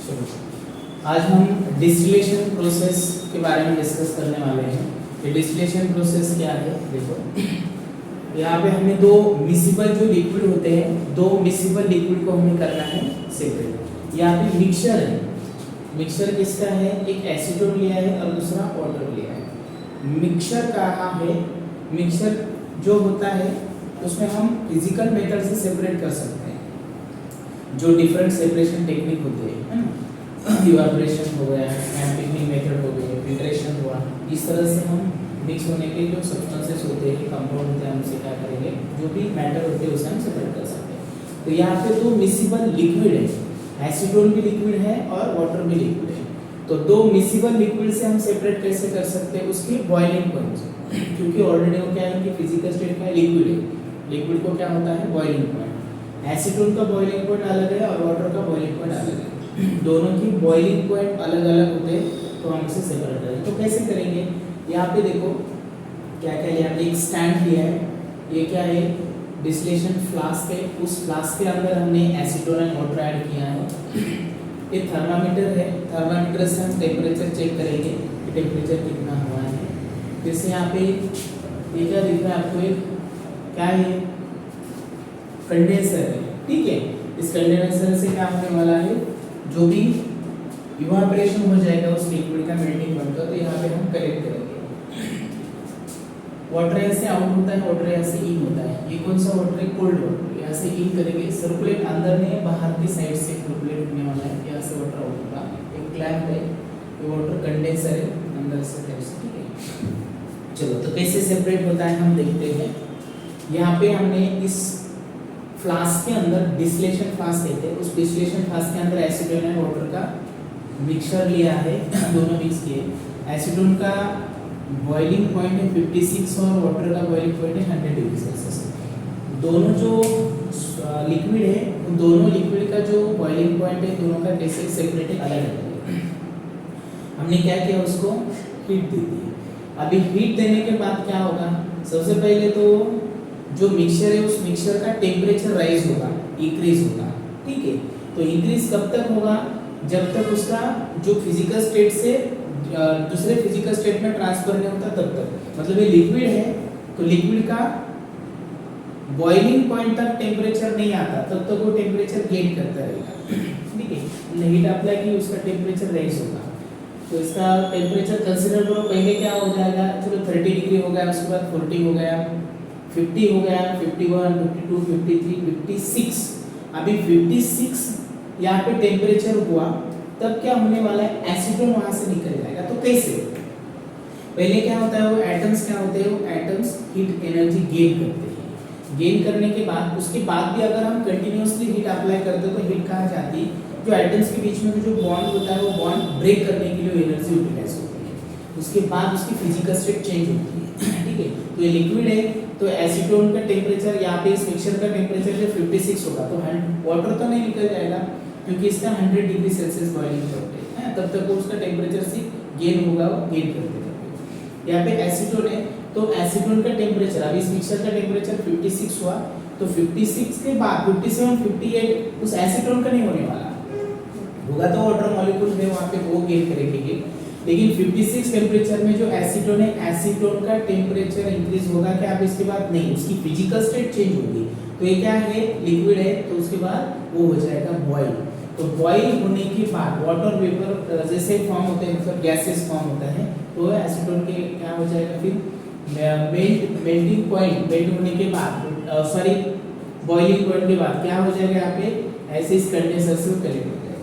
चलो, आज हम डिस्टिलेशन प्रोसेस के बारे में डिस्कस करने वाले हैं। ये डिस्टिलेशन प्रोसेस क्या है? देखो, यहाँ पे हमें दो मिसिबल जो लिक्विड होते हैं, दो मिसिबल लिक्विड को हमें करना है सेपरेट। यहाँ पे मिक्सचर है। मिक्सचर किसका है? एक एसीटोन लिया है और दूसरा वाटर लिया है। मिक्सचर कहाँ है? मिक्सचर जो होता है उसमें हम फिजिकल मेथड से सेपरेट कर सकते हैं। जो डिफरेंट सेपरेशन टेक्निक होते हैं, है ना, इवापोरेशन हो गया, एम्पिंग मेथड हो गया, फिल्ट्रेशन हुआ, इस तरह से हम मिक्स होने के जो सब्सटेंसेस होते हैं, कंपाउंड होते हैं, हमसे क्या करेंगे, जो भी मैटर होते हैं उसे हम सेपरेट कर सकते हैं। तो यहाँ पे दो मिसिबल लिक्विड है, एसीटोन भी लिक्विड है और वाटर भी लिक्विड है। तो दो मिसिबल लिक्विड से हम सेपरेट कैसे कर सकते हैं? उसके बॉइलिंग पॉइंट से, क्योंकि ऑलरेडी वो क्या है कि फिजिकल स्टेट का लिक्विड है। लिक्विड को क्या होता है? Boiling point. एसीटोन का बॉइलिंग पॉइंट अलग है और वाटर का बॉइलिंग पॉइंट अलग है। दोनों की बॉइलिंग पॉइंट अलग अलग होते हैं, तो हम इसे सेपरेट करेंगे। तो कैसे करेंगे? यहाँ पे देखो क्या क्या लिया, एक स्टैंड लिया है। ये क्या है? डिस्टिलेशन फ्लास्क है। उस फ्लास्क के अंदर हमने एसीटोन एंड वाटर ऐड किया है। ये थर्मामीटर है। थर्मामीटर से हम टेम्परेचर चेक करेंगे कि टेम्परेचर कितना हुआ है। जैसे यहाँ पे ये क्या दिख रहा है आपको? एक क्या है? कंडेंसर है, ठीक है। इस कंडेंसर से क्या होने वाला है? जो भी इवापोरेशन हो जाएगा उस लिक्विड का मेल्टिंग पॉइंट का, तो यहाँ पे हम कलेक्ट करेंगे। वाटर यहाँ से आउट होता है, वाटर यहाँ से इन होता है। ये कौन सा वाटर है? Cold water. यहाँ से इन करेंगे, सर्कुलेट अंदर नहीं, बाहर की साइड से सर्कुलेट होने वाला है। यहाँ से वाटर आउट होगा। एक क्लैंप है, ये वाटर कंडेंसर है, अंदर से टाइप से, ठीक है। चलो, तो कैसे सेपरेट होता है हम देखते हैं। यहाँ पे हमने इस फ्लास्क के अंदर, डिस्टिलेशन फ्लास्क कहते हैं, उस डिस्टिलेशन फ्लास्क के अंदर एसीटोन और वाटर का मिक्सचर लिया है, दोनों मिक्स किए। एसीटोन का बॉइलिंग पॉइंट है 56 और वाटर का बॉइलिंग पॉइंट है 100 डिग्री सेल्सियस। दोनों जो लिक्विड है, उन दोनों लिक्विड का जो बॉइलिंग पॉइंट है, दोनों का कैसे सेपरेट है, अलग अलग। हमने क्या किया? उसको हीट दे दी। अभी हीट देने के बाद क्या होगा? सबसे पहले तो जो मिक्सचर है, उस मिक्सचर का टेम्परेचर राइज होगा, इंक्रीज होगा, ठीक है। तो इंक्रीज कब तक होगा? जब तक उसका जो फिजिकल स्टेट से दूसरे फिजिकल स्टेट में ट्रांसफर नहीं होता तब तक। मतलब ये लिक्विड है, तो लिक्विड का बॉइलिंग पॉइंट तक टेम्परेचर नहीं आता, तब तक वो टेम्परेचर गेन करता रहेगा, ठीक है। हीट अप्लाई की, उसका टेम्परेचर राइज होगा। तो इसका टेम्परेचर कंसीडर करो, पहले क्या हो जाएगा? चलो 30 डिग्री हो गया, उसके बाद 40 हो गया, 50 हो गया, 51, 52, 53, 56। अभी 56 यहाँ पे टेम्परेचर हुआ, तब क्या होने वाला है? एसीटोन वहां से निकल जाएगा। तो कैसे? पहले क्या होता है? वो एटम्स क्या होते हैं? वो एटम्स हीट एनर्जी गेन करते हैं। गेन करने के बाद, उसके बाद भी अगर हम कंटिन्यूअसली हीट अप्लाई करते हैं तो हीट कहाँ जाती है? जो एटम्स के बीच में जो बॉन्ड होता है, वो बॉन्ड ब्रेक करने के लिए एनर्जी यूटिलाइज होती है। उसके बाद उसकी फिजिकल स्टेट चेंज होती है, ठीक है। तो ये लिक्विड है, तो एसीटोन का टेम्परेचर, यहाँ पे इस मिक्सचर का टेम्परेचर जो 56 होगा, तो वाटर तो नहीं निकल जाएगा, क्योंकि इसका 100 डिग्री सेल्सियस बॉइलिंग पॉइंट है, तब तक वो उसका टेम्परेचर से गेन होगा, गेन करते रहेगा। यहाँ पे एसीटोन है, तो एसीटोन का टेम्परेचर, अभी इस मिक्सचर का टेम्परेचर 56 हुआ, तो 56 के बाद 57, 58 उस एसीटोन का नहीं होने वाला होगा, तो वाटर मॉलिक्यूल में वहाँ पे वो गेन करेंगे। लेकिन 56 टेम्परेचर में जो एसीटोन है, एसीटोन का टेम्परेचर इंक्रीज होगा क्या? अब इसके बाद नहीं, उसकी फिजिकल स्टेट चेंज होगी। तो ये क्या है? लिक्विड है, तो उसके बाद वो हो जाएगा बॉइल। तो बॉइल होने के बाद वाटर वेपर जैसे फॉर्म होते हैं, मतलब गैसेस फॉर्म होता है, तो एसीटोन के क्या हो जाएगा? फिर मेल्टिंग पॉइंट, मेल्ट होने के बाद, सॉरी बॉइलिंग पॉइंट के बाद क्या हो जाएगा? यहाँ पे ऐसे इस कंडेंसर से कलेक्ट हो जाएगा।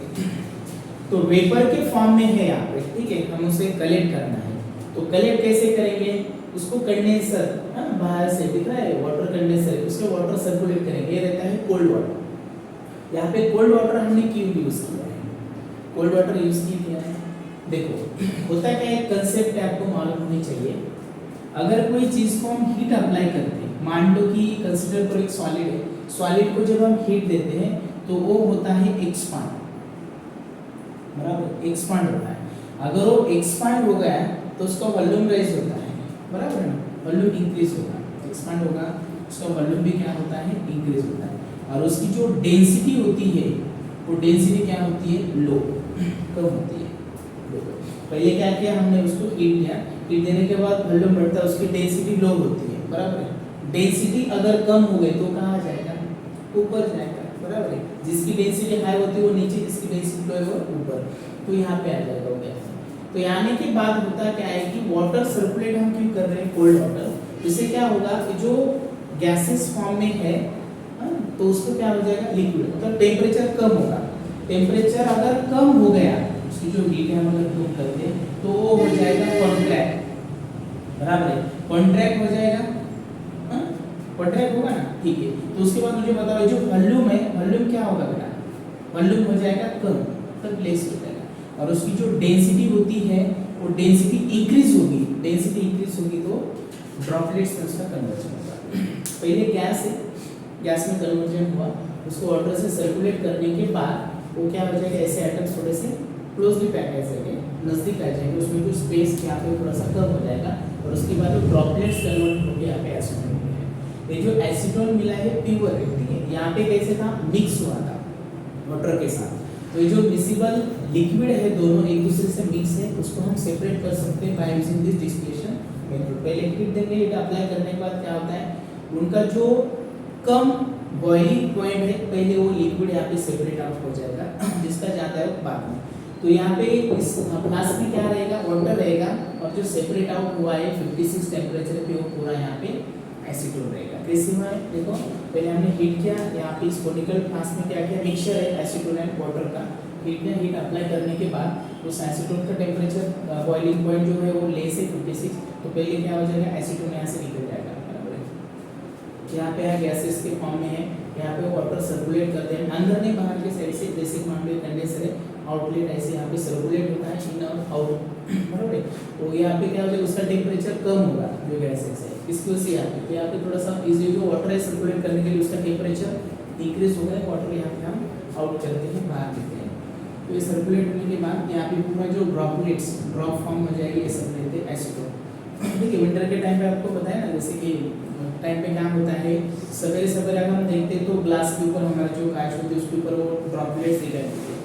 तो वेपर के फॉर्म में है यहाँ पे, ठीक है, हम उसे कलेक्ट करना है। तो कलेक्ट कैसे करेंगे? उसको कंडेंसर, बाहर से दिख रहा है वाटर कंडेंसर, उसके वाटर सर्कुलेट करेंगे। ये रहता है कोल्ड वाटर। यहाँ पे कोल्ड वाटर हमने क्यों यूज किया है? कोल्ड वाटर यूज किया है, देखो होता क्या है, कंसेप्ट आपको मालूम होनी चाहिए। अगर कोई चीज को हम हीट अप्लाई करते हैं, मान लो कि कंसीडर करो एक सॉलिड है, सॉलिड को जब हम हीट देते हैं तो वो होता है एक्सपांड, बराबर, एक्सपांड होता है। अगर वो एक्सपांड हो गया तो उसका वॉल्यूम राइज होता है, बराबर है ना, वॉल्यूम इंक्रीज होगा, एक्सपांड होगा, उसका वॉल्यूम भी क्या होता है? इंक्रीज होता है। और उसकी जो डेंसिटी होती है, वो डेंसिटी क्या होती है, लो, कम होती है, लो। पहले क्या किया हमने, उसको हीट दिया, हीट देने के बाद वॉल्यूम बढ़ता है, उसकी डेंसिटी लो होती है, बराबर है। डेंसिटी अगर कम हो गई तो कहाँ जाएगा, ऊपर जाएगा, बराबर है। जिसकी डेंसिटी हाई होती है वो नीचे, जिसकी डेंसिटी लो है वो ऊपर, तो यहाँ पे आ जाएगा वो गैस। तो यहाँ आने के बाद होता क्या है कि वाटर सर्कुलेट हम क्यों कर रहे हैं, कोल्ड वाटर, इससे क्या होगा कि जो गैसेस फॉर्म में है तो उसको क्या हो जाएगा, लिक्विड, मतलब टेम्परेचर कम होगा। टेम्परेचर अगर कम हो गया, उसकी जो हीट है हम अगर कम कर दें तो वो हो जाएगा कॉन्ट्रैक्ट, बराबर है, कॉन्ट्रैक्ट हो जाएगा, कॉन्ट्रैक्ट होगा ना, ठीक है। तो उसके बाद मुझे बताओ जो वॉल्यूम है, वॉल्यूम क्या होगा बेटा, वॉल्यूम हो जाएगा कम, मतलब लेस हो जाएगा, और उसकी जो डेंसिटी होती है वो डेंसिटी इंक्रीज होगी, डेंसिटी इंक्रीज होगी तो ड्रॉपलेट्स में उसका कन्वर्जन होगा। पहले गैस है, गैस में कन्वर्जन हुआ, उसको वाटर से सर्कुलेट करने के बाद वो क्या हो जाएगा, ऐसे एटम्स थोड़े से क्लोजली पैक आ जाएंगे, नजदीक आ जाएंगे, उसमें कुछ स्पेस यहाँ पे थोड़ा सा कम हो जाएगा, और उसके बाद वो ड्रॉपलेट्स कन्वर्ट होकर यहाँ पे एसीटोन मिला है। ये जो एसीटोन मिला है प्योर रहती है, यहाँ पे कैसे था, मिक्स हुआ था वाटर के साथ। तो ये जो मिसिबल लिक्विड है दोनों एक दूसरे से मिक्स है, उसको हम सेपरेट कर सकते हैं by using this distillation method. पहले हीट देंगे, हीट अप्लाई करने के बाद क्या होता है, उनका जो कम बॉइलिंग पॉइंट है, पहले वो लिक्विड यहाँ पे सेपरेट आउट हो जाएगा, जिसका जाता है बाद में। तो यहाँ पे इस फ्लास्क में क्या रहेगा, वाटर रहेगा, और जो सेपरेट आउट हुआ है 56 टेम्परेचर पे वो पूरा यहाँ पे एसीटोन रहेगा। कैसे हुआ है देखो, पहले हमने हीट किया, यहाँ पे इस कोनिकल फ्लास्क में क्या किया, मिक्सचर है एसीटोन एंड वाटर का, हीट किया, हीट अप्लाई करने के बाद उस एसीटोन का टेम्परेचर बॉइलिंग पॉइंट जो है वो लेस है 56, तो पहले क्या हो जाएगा, एसीटोन यहाँ से निकल जाएगा, यहाँ पे है गैसेस के फॉर्म में है, यहाँ पे वाटर सर्कुलेट करते हैं अंदर नहीं बाहर के साइड से, जैसे मान लो कंडेंसर है, आउटलेट ऐसे यहाँ पे सर्कुलेट होता है इन और आउट, बराबर है। तो यहाँ पे क्या हो जाएगा, उसका टेम्परेचर कम होगा जो गैसेस है, इसकी वजह से यहाँ पे थोड़ा सा इजी, जो वाटर है सर्कुलेट करने के लिए उसका टेम्परेचर इंक्रीज हो गया, वाटर यहाँ पे हम आउट करते हैं, बाहर देते हैं। तो ये सर्कुलेट होने के बाद यहाँ पे पूरा जो ड्रॉपलेट्स ड्रॉप फॉर्म हो जाएगी, ये सब रहते हैं एसीटोन। देखिए विंटर के टाइम पे आपको पता है ना, जैसे कि टाइम पे क्या होता है, सवेरे सवेरे अगर हम देखते हैं तो ग्लास के ऊपर हमारा जो कांच होती है उसके ऊपर वो ड्रॉपलेट्स दिखाई देते हैं,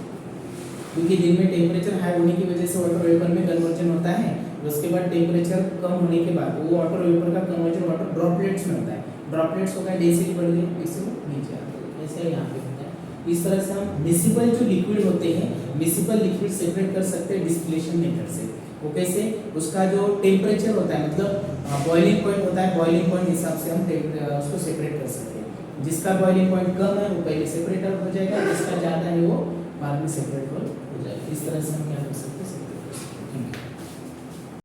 क्योंकि दिन में टेम्परेचर हाई होने की वजह से वाटर वेपर में कन्वर्जन होता है, उसके बाद टेम्परेचर कम होने के बाद वो वाटर वेपर का कन्वर्जन वाटर ड्रॉपलेट्स में होता है, ड्रॉपलेट्स होगा डेंसिटी बढ़ गई, इससे वो नीचे आता है, ऐसे यहाँ पे होता है। इस तरह से हम मिसिबल जो लिक्विड होते हैं, मिसिबल लिक्विड सेपरेट कर सकते हैं डिस्टिलेशन मेथड से। वो कैसे, उसका जो टेम्परेचर होता है, मतलब बॉइलिंग पॉइंट होता है, बॉइलिंग पॉइंट हिसाब से हम उसको सेपरेट कर सकते हैं। जिसका बॉइलिंग पॉइंट कम है वो पहले सेपरेट हो जाएगा, जिसका ज़्यादा है वो बाद में सेपरेट हो जाएगा। इस तरह से हम क्या कर सकते हैं।